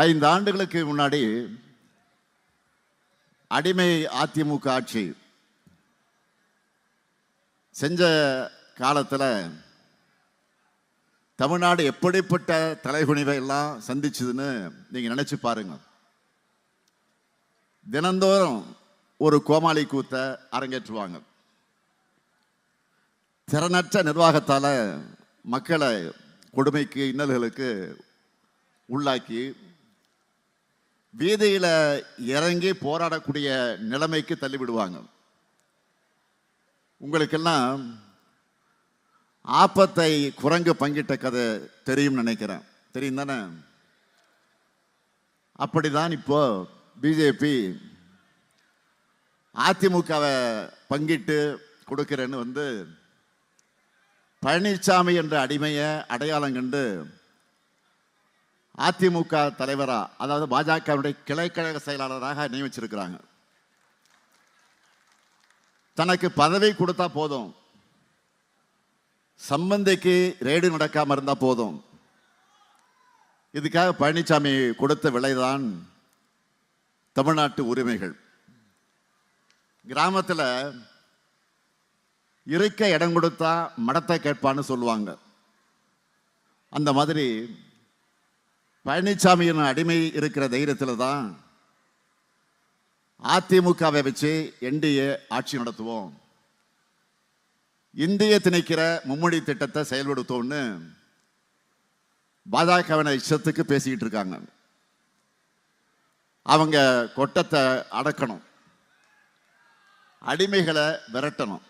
5 ஆண்டுகளுக்கு முன்னாடி அடிமை அதிமுக ஆட்சி செஞ்ச காலத்தில் தமிழ்நாடு எப்படிப்பட்ட தலைகுனிவை எல்லாம் சந்திச்சதுன்னு நீங்க நினைச்சு பாருங்க. தினந்தோறும் ஒரு கோமாளி கூத்தை அரங்கேற்றுவாங்க. திறனற்ற நிர்வாகத்தால் மக்களை கொடுமைக்கு இன்னல்களுக்கு உள்ளாக்கி வீதியில் இறங்கி போராடக்கூடிய நிலைமைக்கு தள்ளிவிடுவாங்க. உங்களுக்கெல்லாம் ஆப்பத்தை குரங்கு பங்கிட்ட கதை தெரியும் நினைக்கிறேன். தெரியும் தானே? அப்படிதான் இப்போ பிஜேபி அதிமுகவை பங்கிட்டு கொடுக்கிறேன்னு பழனிசாமி என்ற அடிமையை அடையாளம் கண்டு அதிமுக தலைவரா, அதாவது பாஜகவுடைய கிளைக்கழக செயலாளராக நியமிச்சிருக்கிறாங்க. தனக்கு பதவி கொடுத்தா போதும், சம்பந்திக்கு ரேடு நடக்காம இருந்தா போதும். இதுக்காக பழனிசாமி கொடுத்த விலைதான் தமிழ்நாட்டு உரிமைகள். கிராமத்தில் இருக்க இடம் கொடுத்தா மடத்தை கேட்பான்னு சொல்லுவாங்க. அந்த மாதிரி பழனிசாமியின் அடிமை இருக்கிற தைரியத்தில் தான் அதிமுகவை வச்சு என்டிஏ ஆட்சி நடத்துவோம், இந்திய திணிக்கிற மும்மொழி திட்டத்தை செயல்படுத்தோம்னு பாஜகவின இஷ்டத்துக்கு பேசிக்கிட்டு இருக்காங்க. அவங்க கொட்டத்தை அடக்கணும், அடிமைகளை விரட்டணும்.